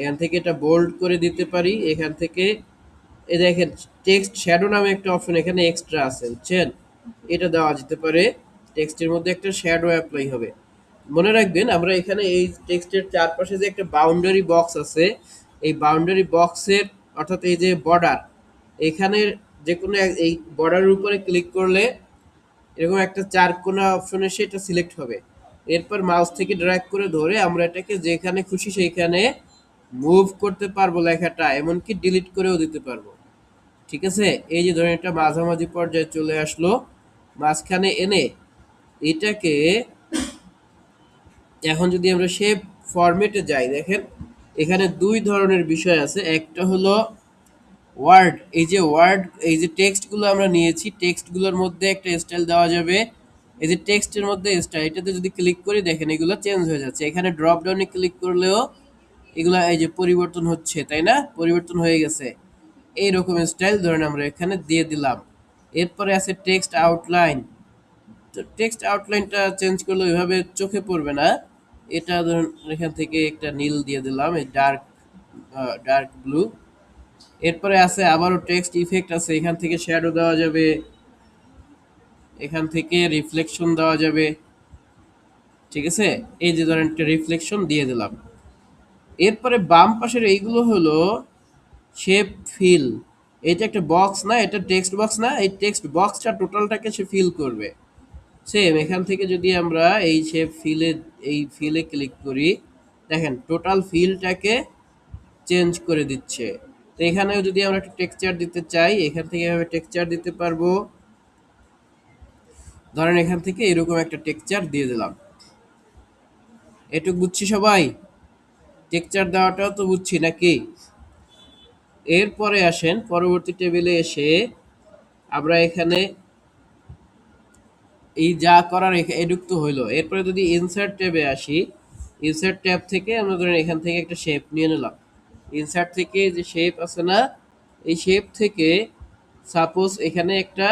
এখান থেকে এটা বোল্ড করে দিতে পারি। এখান থেকে এই দেখেন টেক্সট শ্যাডো নামে একটা অপশন এখানে এক্সট্রা আছে, বুঝছেন, এটা দেওয়া যেতে পারে। টেক্সটের মধ্যে একটা শ্যাডো অ্যাপ্লাই হবে। মনে রাখবেন আমরা এখানে এই টেক্সটের চারপাশে যে একটা বাউন্ডারি বক্স আছে, এই বাউন্ডারি বক্সের অর্থাৎ এই যে বর্ডার, এখানে যে কোনো এই বর্ডারের উপরে ক্লিক করলে এরকম একটা চার কোণা অপশন এসে এটা সিলেক্ট হবে। এরপর মাউস থেকে ড্র্যাগ করে ধরে আমরা এটাকে যেখানে খুশি সেইখানে মুভ করতে পারবো লেখাটা, এমনকি ডিলিট করেও দিতে পারবো। ঠিক আছে, এই যে ধরেন এটা মাঝামাঝি পর্যায়ে চলে আসলো, মাঝখানে এনে এটাকে এখন যদি আমরা শেপ ফরম্যাটে যাই, দেখেন এখানে দুই ধরনের বিষয় আছে। একটা হলো ওয়ার্ড, এই যে ওয়ার্ড, এই যে টেক্সটগুলো আমরা নিয়েছি, টেক্সটগুলোর মধ্যে একটা স্টাইল দেওয়া যাবে। এই যে টেক্সটের মধ্যে স্টাইল, এটাতে যদি ক্লিক করি দেখেন এগুলো চেঞ্জ হয়ে যাচ্ছে। এখানে ড্রপ ডাউনে ক্লিক করলেও এগুলা এই যে পরিবর্তন হচ্ছে, তাই না, পরিবর্তন হয়ে গেছে। এইরকম স্টাইল ধরেন আমরা এখানে দিয়ে দিলাম। এরপরে আছে টেক্সট আউটলাইন। তো টেক্সট আউটলাইনটা চেঞ্জ করলে ওইভাবে চোখে পড়বে না। এটা ধরুন এখান থেকে একটা নীল দিয়ে দিলাম, এই ডার্ক ডার্ক ব্লু। এরপরে আছে আবারও টেক্সট ইফেক্ট আছে, এখান থেকে শ্যাডো দেওয়া যাবে, এখান থেকে রিফ্লেকশন দেওয়া যাবে। ঠিক আছে, এই যে ধরেন একটা রিফ্লেকশন দিয়ে দিলাম। এরপরে বাম পাশের এইগুলো হলো শেপ ফিল। এটা একটা বক্স না, এটা টেক্সট বক্স না, এই টেক্সট বক্সটা টোটালটাকে সে ফিল করবে। সেম এখান থেকে যদি আমরা এই শেপ ফিলে, এই ফিলে ক্লিক করি, দেখেন টোটাল ফিলটাকে চেঞ্জ করে দিচ্ছে। তো এখানেও যদি আমরা একটা টেক্সচার দিতে চাই, এখান থেকে এভাবে টেক্সচার দিতে পারবো। ধরেন এখান থেকে এরকম একটা টেক্সচার দিয়ে দিলাম। এটুক বুঝছি সবাই, টেক্সচার দেওয়াটাও তো বুঝছি নাকি। এরপরে আসেন পরবর্তী টেবিলে এসে আমরা এখানে এই যা করার এডুক তো হইলো। এরপরে যদি ইনসার্ট ট্যাবে আসি, ইনসার্ট ট্যাব থেকে আমরা ধরেন এখান থেকে একটা শেপ নিয়ে নিলাম। ইনসার্ট থেকে যে শেপ আছে না, এই শেপ থেকে সাপোজ এখানে একটা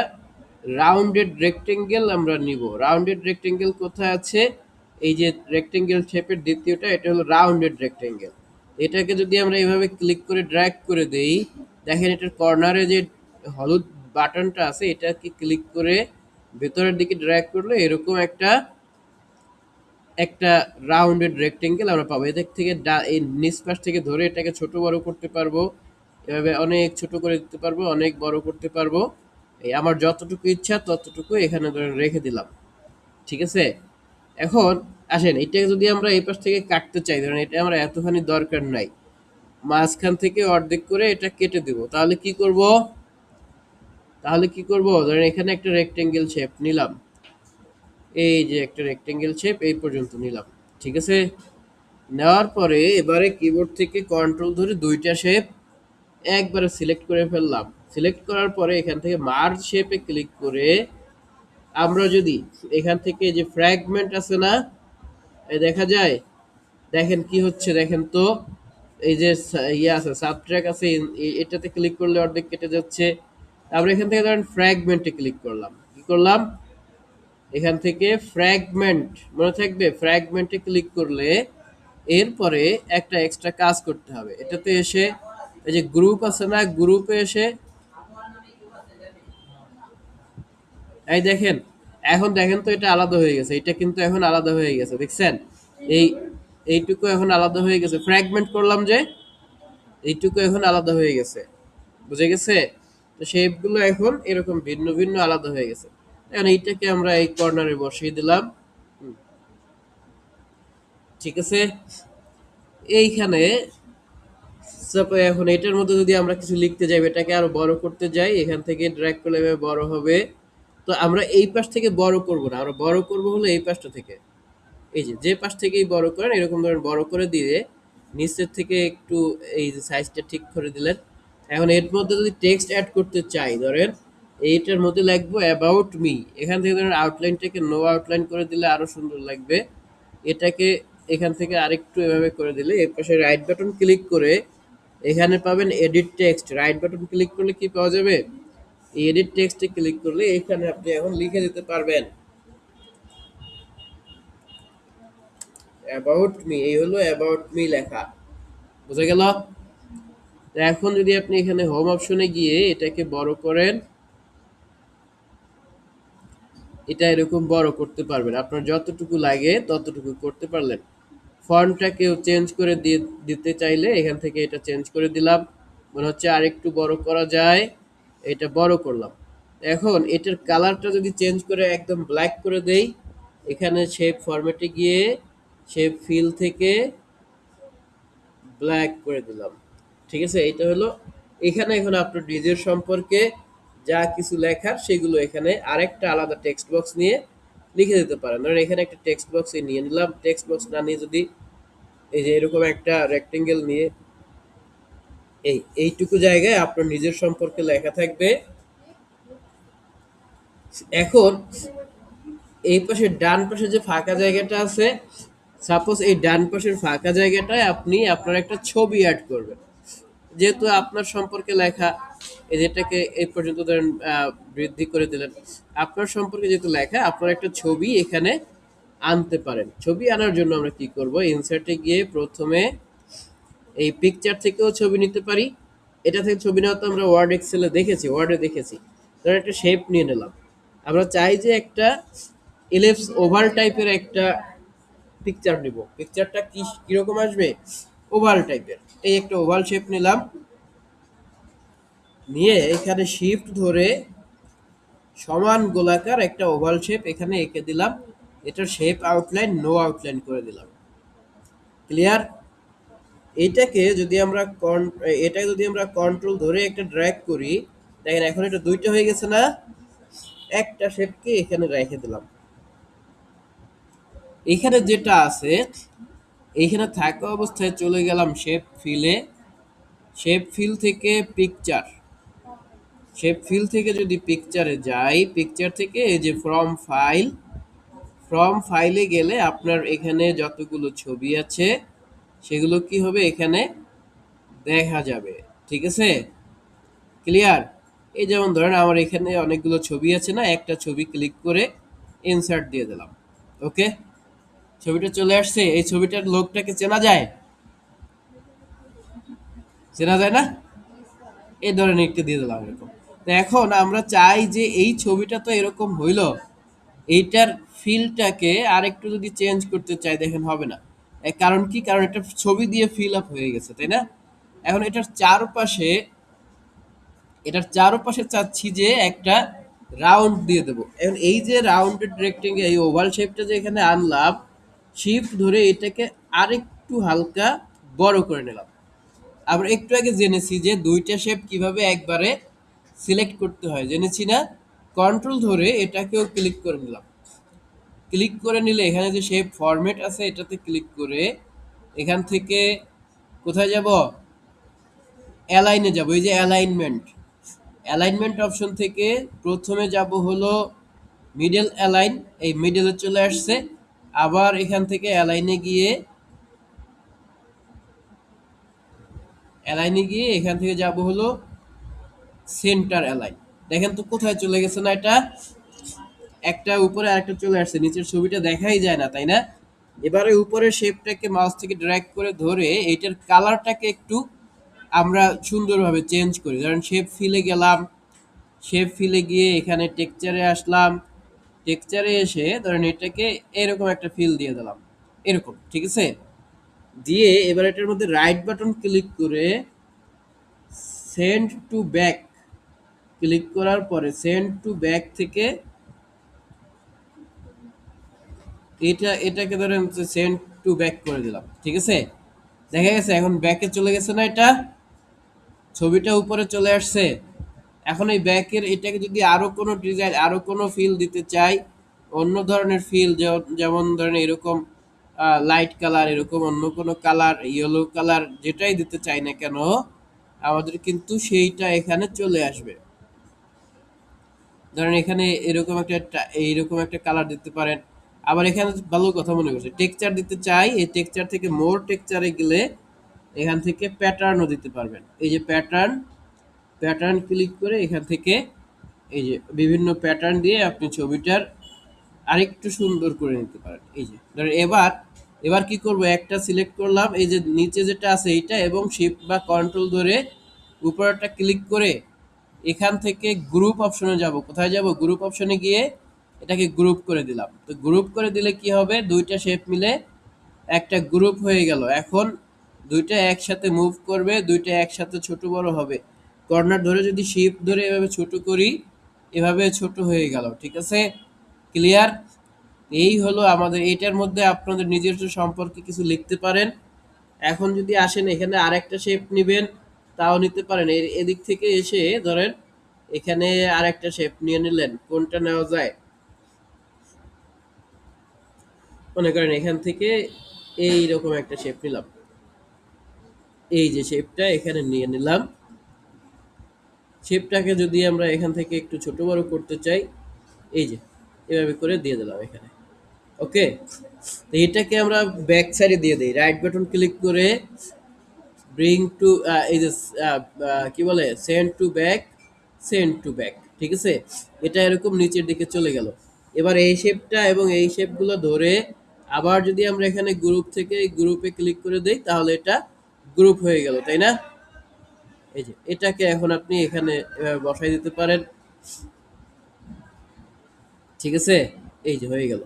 রাউন্ডেড রেক্টেঙ্গেল আমরা নিব। রাউন্ডেড রেক্টেঙ্গেল কোথায় আছে, এই যে রেক্টেঙ্গেল শেপের দ্বিতীয়টা, এটা হলো রাউন্ডেড রেক্টেঙ্গেল। এটাকে যদি আমরা এইভাবে ক্লিক করে ড্র্যাগ করে দেই, দেখেন এটার কর্নারে যে হলুদ বাটনটা আছে, এটাকে ক্লিক করে ভেতরের দিকে ড্র্যাগ করলে এরকম একটা একটা রাউন্ডেড রেক্টেঙ্গেল আমরা পাবো। এদিক থেকে এই নিচ পাশ থেকে ধরে এটাকে ছোট বড় করতে পারবো, এভাবে অনেক ছোট করে দিতে পারবো, অনেক বড় করতে পারবো। এই আমার যতটুকু ইচ্ছা ততটুকু এখানে ধরে রেখে দিলাম। ঠিক আছে, এখন আসেন এটা যদি আমরা এই পাশ থেকে কাটতে চাই, ধরেন এটা আমরা এতখানি দরকার নাই, মাঝখান থেকে অর্ধেক করে এটা কেটে দেব। তাহলে কি করব, ধরেন এখানে একটা রেক্টেঙ্গেল শেপ নিলাম, এই যে একটা রেক্টেঙ্গেল শেপ এই পর্যন্ত নিলাম। ঠিক আছে, নেওয়ার পরে এবারে কিবোর্ড থেকে কন্ট্রোল ধরে দুইটা শেপ একবারে সিলেক্ট করে ফেললাম। সিলেক্ট করার পরে এখান থেকে মার্জ শেপে ক্লিক করে আমরা যদি এখান থেকে যে ফ্র্যাগমেন্ট আছে না, এই দেখা যায়, দেখেন কি হচ্ছে দেখেন তো, এই যে ইয়ে আছে সাবট্র্যাক আছে, এটাতে ক্লিক করলে অর্ধেক কেটে যাচ্ছে। আমরা এখান থেকে ধরেন ফ্র্যাগমেন্টে ক্লিক করলাম, কি করলাম, এখান থেকে ফ্র্যাগমেন্ট, মনে থাকবে ফ্র্যাগমেন্টে ক্লিক করলে এরপরে একটা এক্সট্রা কাজ করতে হবে। এটাতে এসে এই যে গ্রুপ আছে না, গ্রুপে এসে এই দেখেন, এখন দেখেন তো এটা আলাদা হয়ে গেছে, এটা কিন্তু এখন আলাদা হয়ে গেছে, দেখছেন এই এইটুকু এখন আলাদা হয়ে গেছে। ফ্র্যাগমেন্ট করলাম যে এইটুকু এখন আলাদা হয়ে গেছে, বুঝে গেছে? তো শেপগুলো এখন এরকম ভিন্ন ভিন্ন আলাদা হয়ে গেছে। এখন এইটাকে আমরা এই কর্নারে বসিয়ে দিলাম। হুম, ঠিক আছে। এইখানে এখন এটার মধ্যে যদি আমরা কিছু লিখতে যাই, এটাকে আরো বড় করতে যাই, এখান থেকে ড্র্যাগ করলে এভাবে বড় হবে। তো আমরা এই পাশ থেকে বড় করব না, আমরা বড় করব হলো এই পাশটা থেকে। এই যে যে পাশ থেকেই বড় করেন এরকম ধরেন বড় করে দিয়ে নিচের থেকে একটু এই যে সাইজটা ঠিক করে দিলেন। এখন এর মধ্যে যদি টেক্সট অ্যাড করতে চাই, ধরেন এইটার মধ্যে লিখবো অ্যাবাউট মি, এখান থেকে ধরেন আউটলাইনটাকে নো আউটলাইন করে দিলে আরো সুন্দর লাগবে। এটাকে এখান থেকে আরেকটু এভাবে করে দিলে এর পাশে রাইট বাটন ক্লিক করে এখানে পাবেন edit text. Right button click করলে কি পাওয়া যাবে? এই এডিট টেক্সটে ক্লিক করলে এখানে আপনি এখন লিখে দিতে পারবেন অ্যাবাউট মি। এই হলো অ্যাবাউট মি লেখা, বুঝা গেল? তো এখন যদি আপনি এখানে হোম অপশনে গিয়ে এটাকে বড় করেন, এটা এরকম বড় করতে পারবেন, আপনার যতটুকু লাগে ততটুকু করতে পারলেন। ফন্টটাকেও চেঞ্জ করে দিতে চাইলে এখান থেকে এটা চেঞ্জ করে দিলাম, মনে হচ্ছে আর একটু বড় করা যায়, এটা বড় করলাম। এখন এটার কালারটা যদি চেঞ্জ করে একদম ব্ল্যাক করে দেই, এখানে শেপ ফরম্যাটে গিয়ে শেপ ফিল থেকে ব্ল্যাক করে দিলাম। ঠিক আছে, এটা হলো এখানে এখন আপনার নিজের সম্পর্কে যা কিছু লেখার সেগুলো এখানে আরেকটা আলাদা টেক্সট বক্স নিয়ে লিখে দিতে পারেন। ধরেন এখানে একটা টেক্সট বক্স নিয়ে নিলাম, টেক্সট বক্স না নিয়ে যদি এই যে এরকম একটা রেক্টেঙ্গেল নিয়ে এইটুকু জায়গায় আপনার নিজের সম্পর্কে লেখা থাকবে। এখন এই পাশে ডান পাশে যে ফাঁকা জায়গাটা আছে, সাপোজ এই ডান পাশের ফাঁকা জায়গাটায় আপনি আপনার একটা ছবি অ্যাড করবেন। যেহেতু আপনার সম্পর্কে লেখা, এই যেটাকে এই পর্যন্ত ধরেন বৃদ্ধি করে দিলেন, আপনার সম্পর্কে যেহেতু লেখা, আপনার একটা ছবি এখানে আনতে পারেন। ছবি আনার জন্য আমরা কি করব, ইনসার্টে গিয়ে প্রথমে এই পিকচার থেকেও ছবি নিতে পারি। এটা থেকে ছবি নেওয়া তো আমরা ওয়ার্ড এক্সেলে দেখেছি, ওয়ার্ডে দেখেছি। ধরেন একটা শেপ নিয়ে নিলাম, আমরা চাই যে একটা ইলিপস ওভাল টাইপের একটা পিকচার নিব। পিকচারটা কি কিরকম আসবে? ওভাল টাইপের। এই একটা ওভাল শেপ নিলাম, নিয়ে এখানে শিফট ধরে সমান গোলাকার একটা ওভাল শেপ এখানে এঁকে দিলাম। এটার শেপ আউটলাইন নো আউটলাইন করে দিলাম। ক্লিয়ার? এটাকে যদি আমরা কন্ট্রোল ধরে একটা ড্র্যাগ করি, দেখেন এখন এটা দুইটা হয়ে গেছে না? একটা শেপকে এখানে রেখে দিলাম। এখানে যেটা আছে, এইখানে থাকা অবস্থায় চলে গেলাম শেপ ফিলে। শেপ ফিল থেকে পিকচার, শেপ ফিল থেকে যদি পিকচারে যাই, পিকচার থেকে এই যে ফ্রম ফাইলে গেলে আপনার এখানে যতগুলো ছবি আছে সেগুলো কি হবে এখানে দেখা যাবে। ঠিক আছে, ক্লিয়ার? এই যেমন ধরেন আমার এখানে অনেকগুলো ছবি আছে না, একটা ছবি ক্লিক করে ইনসার্ট দিয়ে দিলাম। ওকে, ছবিটা চলে আসছে। এই ছবিটার লোকটাকে চেনা যায়? চেনা যায় না? এই ধরনের একটা দিয়ে দিলাম এরকম। তো এখন আমরা চাই যে এই ছবিটা তো এরকম হইলো, এইটার ফিলটাকে আরেকটু যদি চেঞ্জ করতে চাই, দেখেন হবে না। কারণ কি? কারণ এটা ছবি দিয়ে ফিল আপ হয়ে গেছে, তাই না? এখন এটার চারপাশে চাচ্ছি যে একটা রাউন্ড দিয়ে দেবো। এখন এই যে রাউন্ডেড রেক্টেঙ্গেল, এই ওভাল শেপটা যে এখানে আনলাম, শিফট ধরে এটাকে আরেকটু হালকা বড় করে নিলাম। আমরা একটু আগে জেনেছি যে দুইটা শেপ কিভাবে একবারে সিলেক্ট করতে হয়, জেনেছি না? কন্ট্রোল ধরে এটাকেও ক্লিক করে নিলাম। ক্লিক করে নিলে এখানে যে শেপ ফরম্যাট আছে এটাতে ক্লিক করে এখান থেকে কোথায় যাব? অ্যালাইনে যাব। এই যে অ্যালাইনমেন্ট, অ্যালাইনমেন্ট অপশন থেকে প্রথমে যাব হলো মিডল অ্যালাইন, এই মিডলে চলে আসছে। আবার এখান থেকে অ্যালাইনে গিয়ে এখান থেকে যাব হলো সেন্টার অ্যালাইন। দেখেন তো কোথায় চলে গেছে না? এটা একটা উপরে আরেকটা চলে আসছে, নিচের ছবিটা দেখাই যায় না, তাই না? এবারে উপরের শেপটাকে মাউস থেকে ড্র্যাগ করে ধরে এইটার কালারটাকে একটু আমরা সুন্দরভাবে চেঞ্জ করি। ধরেন শেপ ফিলে গেলাম, শেপ ফিলে গিয়ে এখানে টেক্সচারে আসলাম, টেক্সচারে এসে ধরেন এটাকে এরকম একটা ফিল দিয়ে দিলাম, এরকম। ঠিক আছে, দিয়ে এবার এটার মধ্যে রাইট বাটন ক্লিক করে সেন্ড টু ব্যাক ক্লিক করার পরে সেন্ড টু ব্যাক থেকে এটাকে ধরেন সেন্ড টু ব্যাক করে দিলাম, ঠিক আছে? দেখা গেছে এখন ব্যাকে চলে গেছে না, এটা ছবিটা উপরে চলে আসছে। এখন এই ব্যাকের এটাকে যদি আরো কোনো ডিজাইন আরো কোনো ফিল দিতে চাই, অন্য ধরনের ফিল, যেমন ধরেন এরকম লাইট কালার, এরকম অন্য কোনো কালার, ইয়েলো কালার, যেটাই দিতে চাই না কেন আমাদের কিন্তু সেইটা এখানে চলে আসবে। ধরেন এখানে এইরকম একটা কালার দিতে পারেন। আবার এখানে ভালো কথা মনে করছে, টেক্সচার দিতে চাই, এই টেক্সচার থেকে মোর টেক্সচারে গেলে এখান থেকে প্যাটার্নও দিতে পারবেন। এই যে প্যাটার্ন, প্যাটার্ন ক্লিক করে এখান থেকে এই যে বিভিন্ন প্যাটার্ন দিয়ে আপনি ছবিটার আরেকটু সুন্দর করে নিতে পারেন। এই যে ধরেন এবার এবার কি করব, একটা সিলেক্ট করলাম, এই যে নিচে যেটা আছে এইটা, এবং শিফট বা কন্ট্রোল ধরে উপরেরটা ক্লিক করে এখান থেকে গ্রুপ অপশনে যাব। কোথায় যাব? গ্রুপ অপশনে গিয়ে এটাকে গ্রুপ করে দিলাম। তো গ্রুপ করে দিলে কি হবে, দুইটা শেপ মিলে একটা গ্রুপ হয়ে গেল। এখন দুইটা একসাথে মুভ করবে, দুইটা একসাথে ছোট বড় হবে। কর্নার ধরে যদি শিফট ধরে এভাবে ছোট করি, এভাবে ছোট হয়ে গেল, ঠিক আছে? ক্লিয়ার? এই হলো আমাদের, এটার মধ্যে আপনাদের নিজস্ব সম্পর্কে কিছু লিখতে পারেন। এখন যদি আসেন এখানে আরেকটা শেপ নেবেন, তাও নিতে পারেন। এদিক থেকে এসে ধরেন এখানে আরেকটা শেপ নিয়ে নিলেন, কোনটা নেওয়া যায়? মনে করেন এখান থেকে এই রকম একটা শেপ নিলাম, এই যে শেপটা এখানে নিয়ে নিলাম। শেপটাকে যদি আমরা এখান থেকে একটু ছোট বড় করতে চাই, এই যে এভাবে করে দিয়ে দিলাম এখানে। ওকে, তো এটাকে আমরা ব্যাক সাইডে দিয়ে দিই, রাইট বাটন ক্লিক করে ব্রিং টু, এই যে কি বলে, send to back, send to back, ঠিক আছে? এটা এরকম নিচের দিকে চলে গেল। এবার এই শেপটা এবং এই শেপগুলো ধরে আবার যদি আমরা এখানে গ্রুপ থেকে গ্রুপে ক্লিক করে দেই, তাহলে এটা গ্রুপ হয়ে গেল, তাই না? এই যে এটাকে এখন আপনি এখানে বসাই দিতে পারেন, ঠিক আছে? এই যে হয়ে গেল।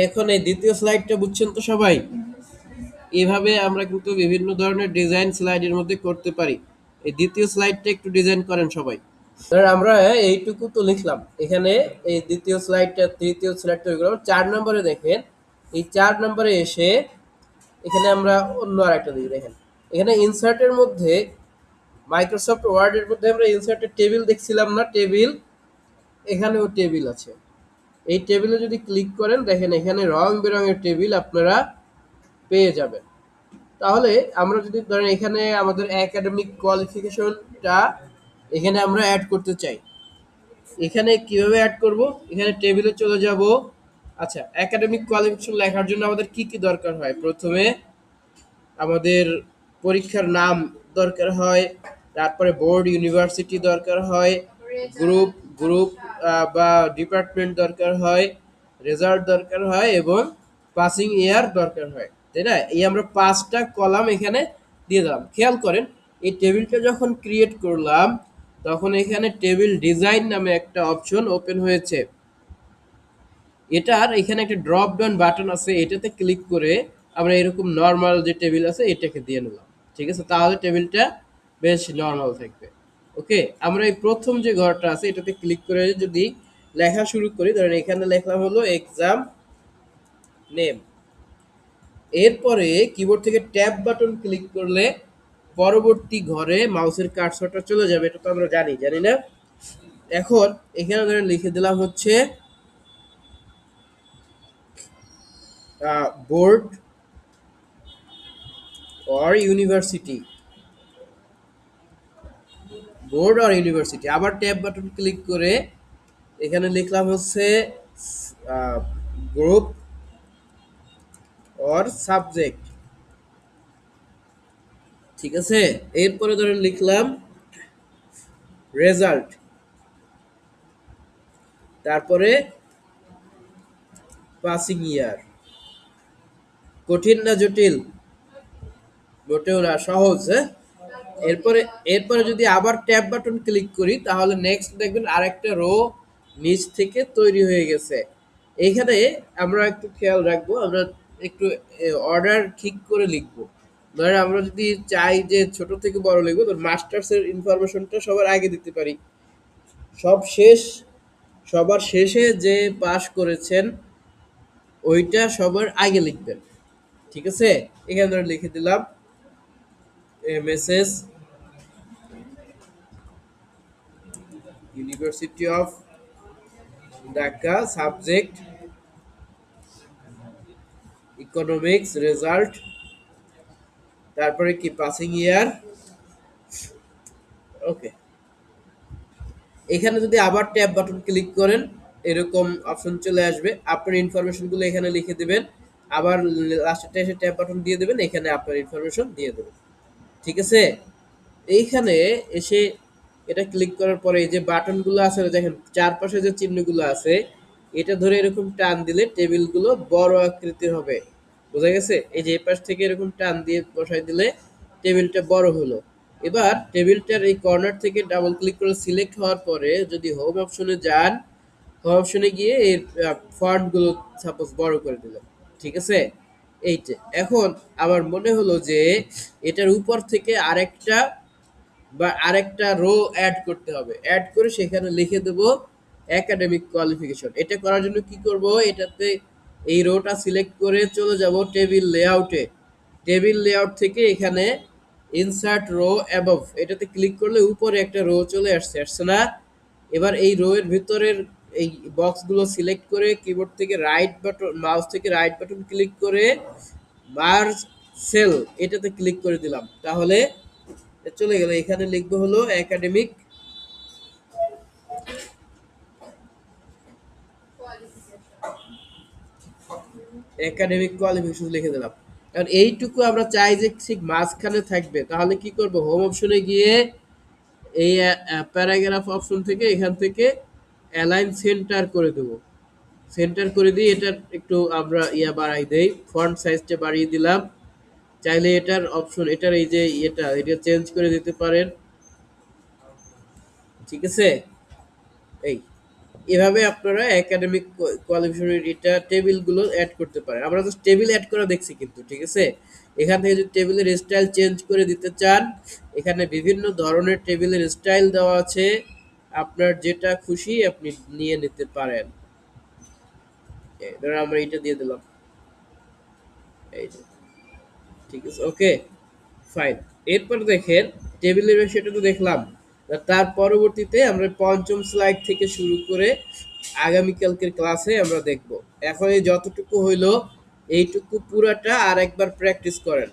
এখন এই দ্বিতীয় স্লাইডটা বুঝছেন তো সবাই? এভাবে আমরা কিন্তু বিভিন্ন ধরনের ডিজাইন স্লাইডের মধ্যে করতে পারি। এই দ্বিতীয় স্লাইডটা একটু ডিজাইন করেন সবাই। ধর আমরা এইটুকু তো লিখলাম এখানে, এই দ্বিতীয় স্লাইডটা, তৃতীয় স্লাইডটা তৈরি করলাম। 4 নম্বরে দেখেন, এই 4 নম্বরে এসে এখানে আমরা অন্য আরেকটা দিই। দেখেন এখানে ইনসার্টের মধ্যে, মাইক্রোসফট ওয়ার্ডের মধ্যে আমরা ইনসার্টের টেবিল দেখছিলাম না, টেবিল, এখানেও টেবিল আছে। এই টেবিলে যদি ক্লিক করেন, দেখেন এখানে রং বেরঙের টেবিল আপনারা পেয়ে যাবেন। তাহলে আমরা যদি ধরেন এখানে আমাদের একাডেমিক কোয়ালিফিকেশনটা এখানে আমরা অ্যাড করতে চাই, এখানে কিভাবে অ্যাড করব? এখানে টেবিলে চলে যাব। আচ্ছা, একাডেমিক কোয়ালিফিকেশন লেখার জন্য আমাদের কি কি দরকার হয়? প্রথমে আমাদের পরীক্ষার নাম দরকার হয়, তারপরে বোর্ড ইউনিভার্সিটি দরকার হয়, গ্রুপ গ্রুপ বা ডিপার্টমেন্ট দরকার হয়, রেজাল্ট দরকার হয়, এবং পাসিং ইয়ার দরকার হয়, তাই না? এই আমরা 5টা কলাম এখানে দিয়ে দিলাম। খেয়াল করেন, এই টেবিলটা যখন ক্রিয়েট করলাম, তখন এখানে টেবিল ডিজাইন নামে একটা অপশন ওপেন হয়েছে। এটার এখানে একটা ড্রপ ডাউন বাটন আছে, এটাতে ক্লিক করে আমরা এরকম নর্মাল যে টেবিল আছে এটাকে দিয়ে নিলাম, ঠিক আছে? তাহলে টেবিলটা বেশ নর্মাল থাকবে। ওকে, আমরা এই প্রথম যে ঘরটা আছে এটাতে ক্লিক করে যদি লেখা শুরু করি, ধরেন এখানে লেখলাম হলো এক্সাম নেম। এরপরে কিবোর্ড থেকে ট্যাব বাটন ক্লিক করলে পরবর্তী ঘরে মাউসের কার্সরটা চলে যাবে, এটা তো আমরা জানি না? এখন এখানে ধরেন লিখে দিলাম হচ্ছে board or university, board or university. আবার ট্যাব বাটন ক্লিক করে এখানে লিখলাম হচ্ছে গ্রুপ অর সাবজেক্ট, ঠিক আছে? এরপরে ধরেন লিখলাম রেজাল্ট, তারপরে পাসিং ইয়ার। কঠিন না জটিল? মোটেও না, সহজ। হ্যাঁ, এরপরে এরপরে যদি আবার ট্যাব বাটন ক্লিক করি, তাহলে নেক্সট দেখবেন আরেকটা রো নিচ থেকে তৈরি হয়ে গেছে। এইখানে আমরা একটু খেয়াল রাখবো, আমরা একটু অর্ডার ঠিক করে লিখবো। ধরেন আমরা যদি চাই যে ছোট থেকে বড় লিখবো, তো মাস্টার্সের ইনফরমেশনটা সবার আগে দিতে পারি। সব শেষ, সবার শেষে যে পাস করেছেন ওইটা সবার আগে লিখবেন। ঠিক আছে, এখানে ধরে লিখে দিলাম MSS university of Dhaka, subject economics, result, তারপরে কি পাসিং ইয়ার। ওকে, এখানে যদি আবার ট্যাব বাটন ক্লিক করেন এরকম অপশন চলে আসবে, আপনার ইনফরমেশনগুলো এখানে লিখে দিবেন, আবার লাস্টে এসে ট্যাব বাটন দিয়ে দেবেন, এখানে আপনার ইনফরমেশন দিয়ে দেবেন। ঠিক আছে, এইখানে এসে এটা ক্লিক করার পরে এই যে বাটনগুলো আছে দেখেন চারপাশে যে চিহ্নগুলো আছে, এটা ধরে এরকম টান দিলে টেবিলগুলো বড় আকৃতির হবে। বোঝা গেছে? এই যে এই পাশ থেকে এরকম টান দিয়ে বসাই দিলে টেবিলটা বড় হলো। এবার টেবিলটার এই কর্নার থেকে ডাবল ক্লিক করে সিলেক্ট হওয়ার পরে যদি হোম অপশনে যান, হোম অপশনে গিয়ে এর ফন্টগুলো সাপোজ বড় করে দিলাম। ঠিক আছে, এইটা এখন আমার মনে হলো যে এটার উপর থেকে আরেকটা রো অ্যাড করতে হবে। অ্যাড করে সেখানে লিখে দেব একাডেমিক কোয়ালিফিকেশন। এটা করার জন্য কি করব, এটাতে এই রোটা সিলেক্ট করে চলে যাব টেবিল লেআউটে। টেবিল লেআউট থেকে এখানে ইনসার্ট রো অ্যাবভ এটাতে ক্লিক করলে উপরে একটা রো চলে আসছে না? এবার এই রো এর ভিতরের এই বক্সগুলো সিলেক্ট করে কিবোর্ড থেকে রাইট বাটন, মাউস থেকে রাইট বাটন ক্লিক করে মার্জ সেল এটাতে ক্লিক করে দিলাম। তাহলে চলে গেল, এখানে লিখবো হলো একাডেমিক কোয়ালিফিকেশন লিখে দিলাম। কারণ এইটুকু আমরা চাই যে ঠিক মাঝখানে থাকবে, তাহলে কি করব, হোম অপশনে গিয়ে এই প্যারাগ্রাফ অপশন থেকে এখান থেকে অ্যালাইন সেন্টার করে দেব। সেন্টার করে দিয়ে এটার একটু আমরা বাড়াই দেই, ফন্ট সাইজটা বাড়িয়ে দিলাম। চাইলে এটার অপশন এটার এই যে এটা চেঞ্জ করে দিতে পারেন। ঠিক আছে, এই এভাবে আপনারা একাডেমিক কোয়ালিফিকেশনের এটা টেবিলগুলো অ্যাড করতে পারেন। আমরা জাস্ট টেবিল অ্যাড করা দেখছি কিন্তু। ঠিক আছে, এখান থেকে যদি টেবিলের স্টাইল চেঞ্জ করে দিতে চান, এখানে বিভিন্ন ধরনের টেবিলের স্টাইল দেওয়া আছে, আপনার যেটা খুশি আপনি নিয়ে নিতে পারেন। ধরুন আমরা এটা দিয়ে দিলাম, এই যে। ঠিক আছে, ওকে ফাইন। এরপর দেখেন টেবিলের সেটা তো দেখলাম, তার পরবর্তীতে আমরা পঞ্চম স্লাইড থেকে শুরু করে আগামীকালকের ক্লাসে আমরা দেখব। এখন এই যতটুকু হইলো এইটুকু পুরাটা আর একবার প্র্যাকটিস করেন।